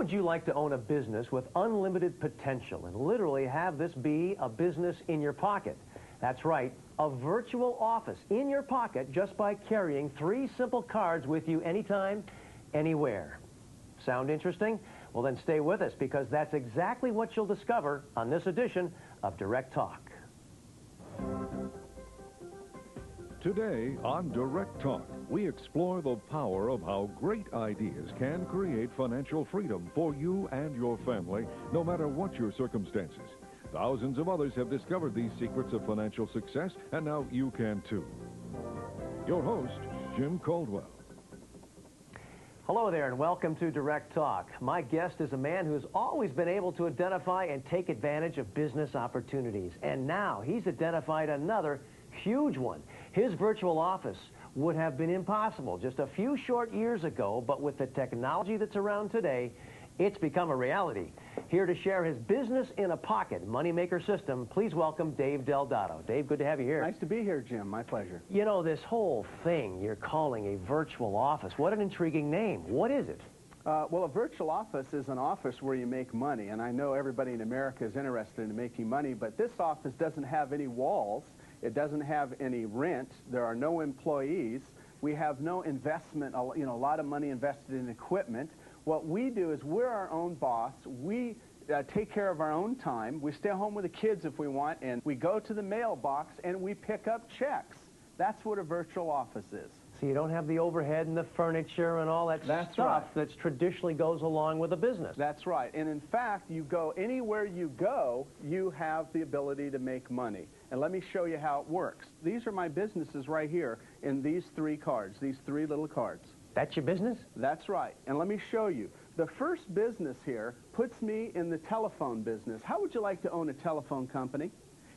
would you like to own a business with unlimited potential and literally have this be a business in your pocket? That's right, a virtual office in your pocket just by carrying 3 simple cards with you anytime, anywhere. Sound interesting? Well, then stay with us, because that's exactly what you'll discover on this edition of Direct Talk. Today on Direct Talk, we explore the power of how great ideas can create financial freedom for you and your family, no matter what your circumstances. Thousands of others have discovered these secrets of financial success, and now you can too. Your host, Jim Caldwell. Hello there, and welcome to Direct Talk. My guest is a man who's always been able to identify and take advantage of business opportunities. And now he's identified another huge one. His virtual office would have been impossible just a few short years ago, but with the technology that's around today, it's become a reality. Here to share his business in a pocket moneymaker system, please welcome Dave DelDotto. Dave, good to have you here. Nice to be here, Jim. My pleasure. You know, this whole thing you're calling a virtual office, what an intriguing name. What is it? Well, a virtual office is an office where you make money, and I know everybody in America is interested in making money, but this office doesn't have any walls. It doesn't have any rent. There are no employees. We have no investment, a lot of money invested in equipment. What we do is we're our own boss. We take care of our own time. We stay home with the kids if we want, and we go to the mailbox and we pick up checks. That's what a virtual office is. So you don't have the overhead and the furniture and all that stuff that traditionally goes along with a business. That's right. And in fact, you go anywhere you go, you have the ability to make money. And let me show you how it works. These are my businesses right here in these 3 cards, these 3 little cards. That's your business? That's right. And let me show you. The first business here puts me in the telephone business. How would you like to own a telephone company?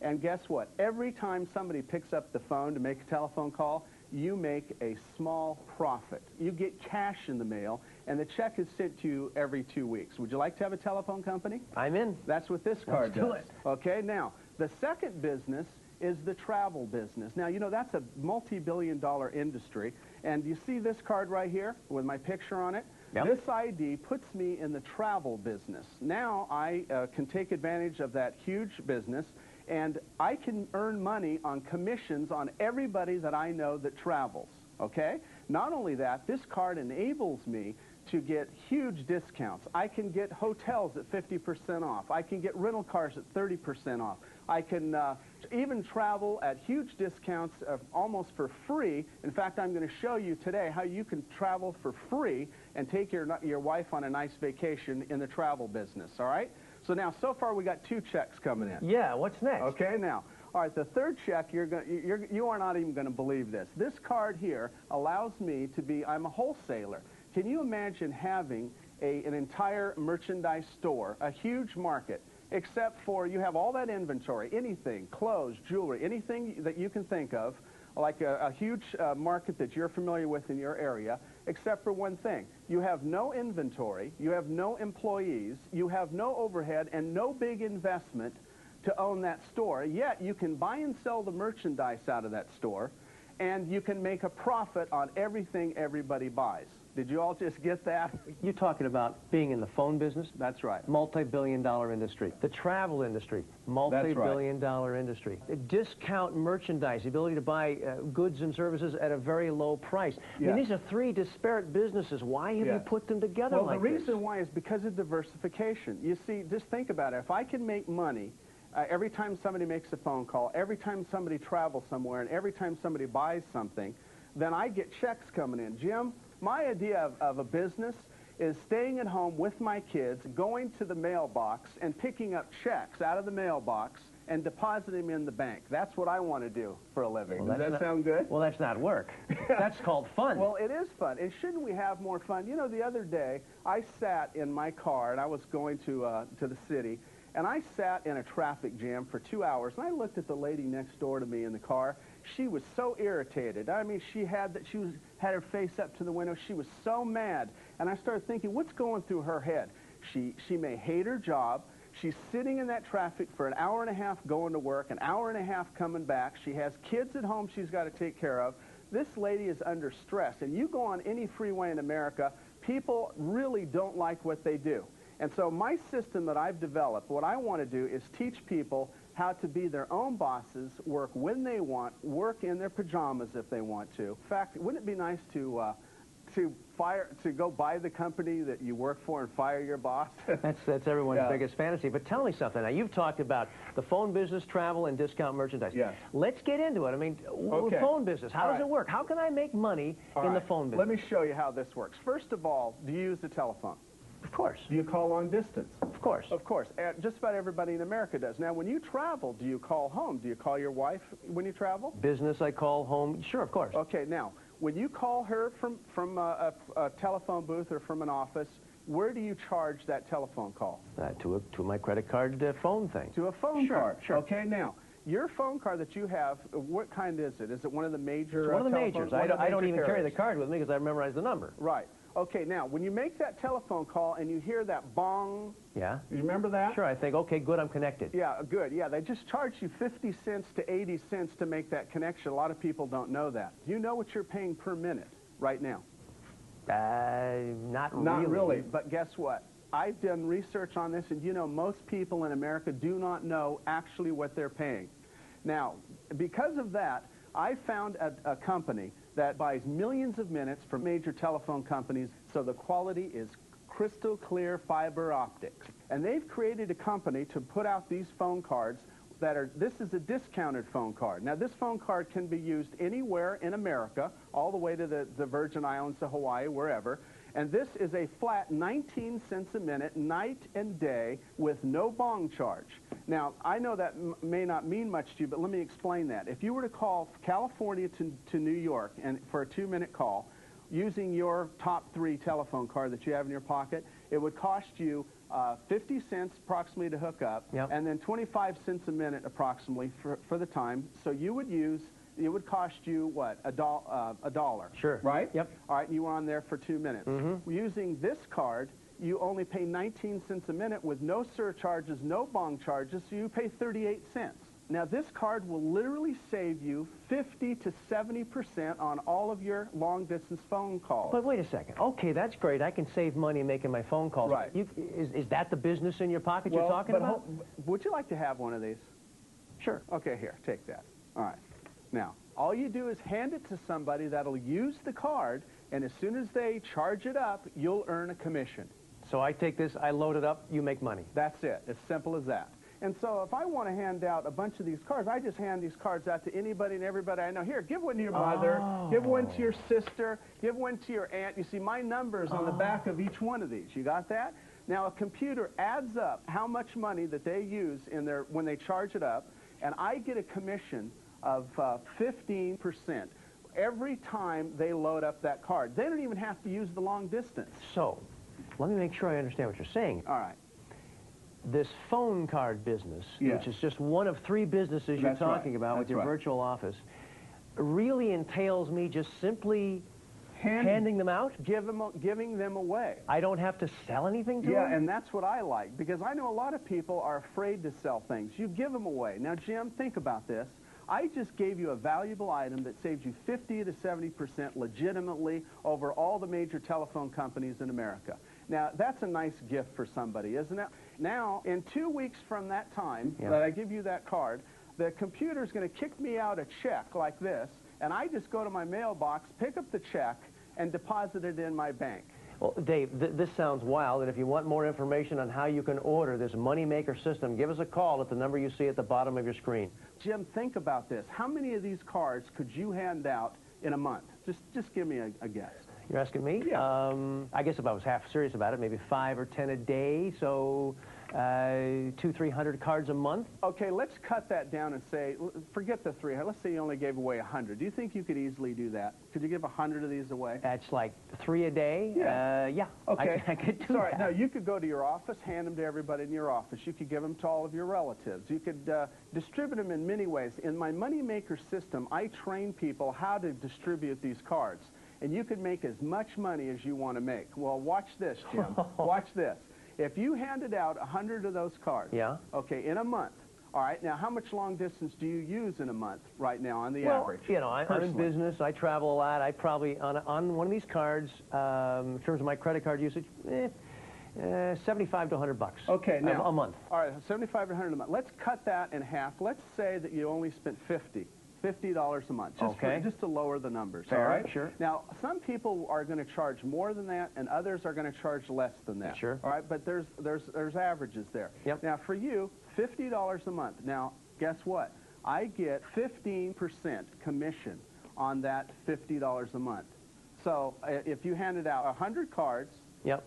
And guess what? Every time somebody picks up the phone to make a telephone call, you make a small profit. You get cash in the mail, and the check is sent to you every 2 weeks. Would you like to have a telephone company? I'm in. That's what this card does. Let's do it. Okay, now, the second business is the travel business. Now, you know, that's a multi-billion-dollar industry. And you see this card right here with my picture on it? Yep. This ID puts me in the travel business. Now I can take advantage of that huge business, and I can earn money on commissions on everybody that I know that travels, okay? Not only that, this card enables me to get huge discounts. I can get hotels at 50% off. I can get rental cars at 30% off. I can even travel at huge discounts almost for free. In fact, I'm going to show you today how you can travel for free and take your wife on a nice vacation in the travel business, all right? So now, so far, we got 2 checks coming in. Yeah, what's next? Okay, now, all right, the third check, you are not even going to believe this. This card here allows me to be, I'm a wholesaler. Can you imagine having an entire merchandise store, a huge market, except for you have all that inventory, anything, clothes, jewelry, anything that you can think of, like a huge market that you're familiar with in your area, except for one thing. You have no inventory, you have no employees, you have no overhead, and no big investment to own that store. Yet you can buy and sell the merchandise out of that store, and you can make a profit on everything everybody buys. Did you all just get that? You're talking about being in the phone business? That's right. Multi-billion-dollar industry. The travel industry, multi-billion-dollar industry. Discount merchandise, the ability to buy goods and services at a very low price. Yeah. I mean, these are 3 disparate businesses. Why have you put them together like this? Well, the reason why is because of diversification. You see, just think about it. If I can make money every time somebody makes a phone call, every time somebody travels somewhere, and every time somebody buys something, then I get checks coming in. Jim, my idea of a business is staying at home with my kids, going to the mailbox, and picking up checks out of the mailbox and depositing them in the bank. That's what I want to do for a living. Well, does that sound good? Well, that's not work. That's called fun. Well, it is fun. And shouldn't we have more fun? You know, the other day, I sat in my car, and I was going to the city, and I sat in a traffic jam for 2 hours, and I looked at the lady next door to me in the car. She was so irritated. I mean, she had her face up to the window. She was so mad. And I started thinking, what's going through her head? She may hate her job. She's sitting in that traffic for an hour and a half going to work, an hour and a half coming back. She has kids at home she's got to take care of. This lady is under stress. And you go on any freeway in America, people really don't like what they do. And so my system that I've developed, what I want to do is teach people how to be their own bosses, work when they want, work in their pajamas if they want to. In fact, wouldn't it be nice to go buy the company that you work for and fire your boss? That's everyone's biggest fantasy. But tell me something. Now, you've talked about the phone business, travel, and discount merchandise. Yes. Let's get into it. I mean, phone business, how does it work? How can I make money in the phone business? Let me show you how this works. First of all, do you use the telephone? Of course. Do you call long distance? Of course. Of course. Just about everybody in America does. Now, when you travel, do you call home? Do you call your wife when you travel? Business, I call home. Sure, of course. Okay, now, when you call her from a telephone booth or from an office, where do you charge that telephone call? To my credit card phone thing. To a phone card. Sure. Okay, now, your phone card that you have, what kind is it? Is it one of the major? It's one of the majors. I don't even carry the card with me because I memorized the number. Right. Okay, now, when you make that telephone call and you hear that bong, yeah, you remember that? Sure, I think, okay, good, I'm connected. Yeah, good. Yeah, they just charge you 50 cents to 80 cents to make that connection. A lot of people don't know that. Do you know what you're paying per minute right now? Not really. Not really, but guess what? I've done research on this, and you know, most people in America do not know actually what they're paying. Now, because of that, I found a company that buys millions of minutes from major telephone companies, so the quality is crystal clear fiber optics. And they've created a company to put out these phone cards that are, this is a discounted phone card. Now, this phone card can be used anywhere in America, all the way to the Virgin Islands to Hawaii, wherever. And this is a flat 19 cents a minute, night and day, with no bong charge. Now, I know that may not mean much to you, but let me explain that. If you were to call California to New York and for a 2-minute call, using your top 3 telephone card that you have in your pocket, it would cost you 50 cents approximately to hook up, and then 25 cents a minute approximately for the time. So you would use, it would cost you, what, a dollar? Sure. Right? Yep. All right, and you were on there for 2 minutes. Using this card, you only pay 19 cents a minute with no surcharges, no bong charges, so you pay 38 cents. Now, this card will literally save you 50 to 70% on all of your long-distance phone calls. But wait a second. Okay, that's great. I can save money making my phone calls. Right. Is that the business in your pocket you're talking about? Would you like to have one of these? Sure. Okay, here, take that. All right. Now, all you do is hand it to somebody that'll use the card, and as soon as they charge it up, you'll earn a commission. So I take this, I load it up, you make money. That's it. As simple as that. And so if I want to hand out a bunch of these cards, I just hand these cards out to anybody and everybody I know. Here, give one to your mother, give one to your sister, give one to your aunt. You see, my number's on the back of each one of these. You got that? Now, a computer adds up how much money that they use in their, when they charge it up, and I get a commission of 15% every time they load up that card. They don't even have to use the long distance. So, let me make sure I understand what you're saying. All right. This phone card business, which is just one of 3 businesses you're talking about with your virtual office, really entails me just simply handing them out? Giving them away. I don't have to sell anything to them? Yeah, and that's what I like, because I know a lot of people are afraid to sell things. You give them away. Now, Jim, think about this. I just gave you a valuable item that saved you 50 to 70% legitimately over all the major telephone companies in America. Now, that's a nice gift for somebody, isn't it? Now, in 2 weeks from that time that I give you that card, the computer's going to kick me out a check like this, and I just go to my mailbox, pick up the check, and deposit it in my bank. Well, Dave, this sounds wild, and if you want more information on how you can order this moneymaker system, give us a call at the number you see at the bottom of your screen. Jim, think about this. How many of these cards could you hand out in a month? Just give me a guess. You're asking me? Yeah. I guess if I was half serious about it, maybe 5 or 10 a day, so 200-300 cards a month. Okay, let's cut that down and say, forget the 300. Let's say you only gave away 100. Do you think you could easily do that? Could you give 100 of these away? That's like 3 a day? Yeah. Okay. I could do that. Now, you could go to your office, hand them to everybody in your office. You could give them to all of your relatives. You could distribute them in many ways. In my Moneymaker system, I train people how to distribute these cards. And you can make as much money as you want to make. Well, watch this, Jim. Watch this. If you handed out 100 of those cards, okay, in a month, All right, now how much long distance do you use in a month right now on the Well, average? you know, I'm in business. I travel a lot. I probably, on one of these cards, in terms of my credit card usage, 75 to 100 bucks. Okay, now a month. All right, 75 to 100 a month. Let's cut that in half. Let's say that you only spent $50 a month, just to lower the numbers. Fair, all right? Sure. Now, some people are going to charge more than that, and others are going to charge less than that. Sure. All right, but there's averages there. Yep. Now, for you, $50 a month. Now, guess what? I get 15% commission on that $50 a month. So if you handed out 100 cards Yep.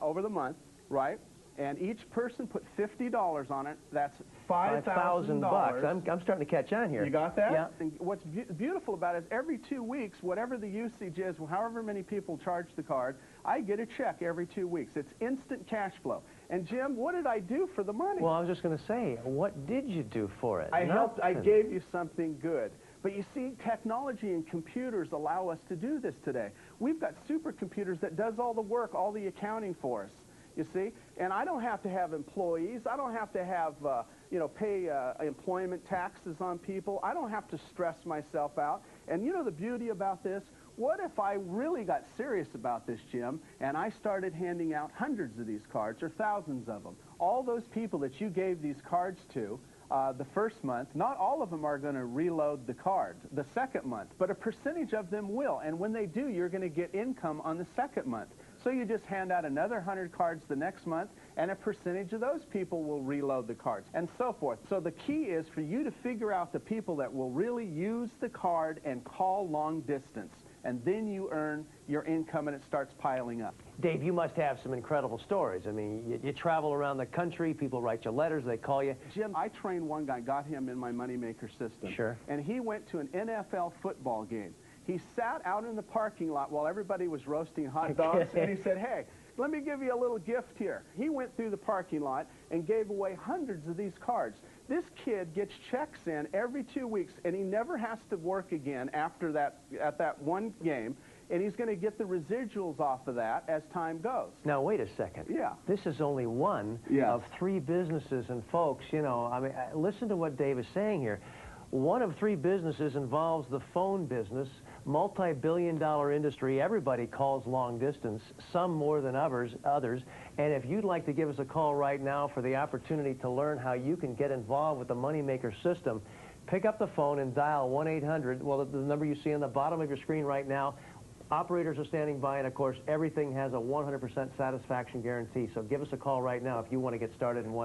Over the month, right? And each person put $50 on it. That's $5,000. I'm starting to catch on here. You got that? Yeah. And what's beautiful about it is every 2 weeks, whatever the usage is, however many people charge the card, I get a check every 2 weeks. It's instant cash flow. And Jim, what did I do for the money? Well, I was just going to say, what did you do for it? I gave you something good. But you see, technology and computers allow us to do this today. We've got supercomputers that does all the work, all the accounting for us. You see? And I don't have to have employees. I don't have to have, pay employment taxes on people. I don't have to stress myself out. And you know the beauty about this? What if I really got serious about this, Jim, and I started handing out hundreds of these cards or thousands of them? All those people that you gave these cards to, the first month, not all of them are going to reload the card the second month, but a percentage of them will. And when they do, you're going to get income on the second month. So you just hand out another 100 cards the next month, and a percentage of those people will reload the cards, and so forth. So the key is for you to figure out the people that will really use the card and call long distance, and then you earn your income and it starts piling up. Dave, you must have some incredible stories. I mean, you travel around the country, people write you letters, they call you. Jim, I trained one guy, got him in my moneymaker system. Sure. And he went to an NFL football game. He sat out in the parking lot while everybody was roasting hot dogs, and he said, hey, let me give you a little gift here. He went through the parking lot and gave away hundreds of these cards. This kid gets checks in every 2 weeks, and he never has to work again after that, at that one game, and he's going to get the residuals off of that as time goes. Now, wait a second. Yeah. This is only one of 3 businesses, and folks, you know, I mean, listen to what Dave is saying here. One of 3 businesses involves the phone business, multi-billion-dollar industry. Everybody calls long distance, some more than others. And if you'd like to give us a call right now for the opportunity to learn how you can get involved with the Moneymaker system, pick up the phone and dial 1-800, well, the number you see on the bottom of your screen right now. Operators are standing by, and of course, everything has a 100% satisfaction guarantee. So give us a call right now if you want to get started and want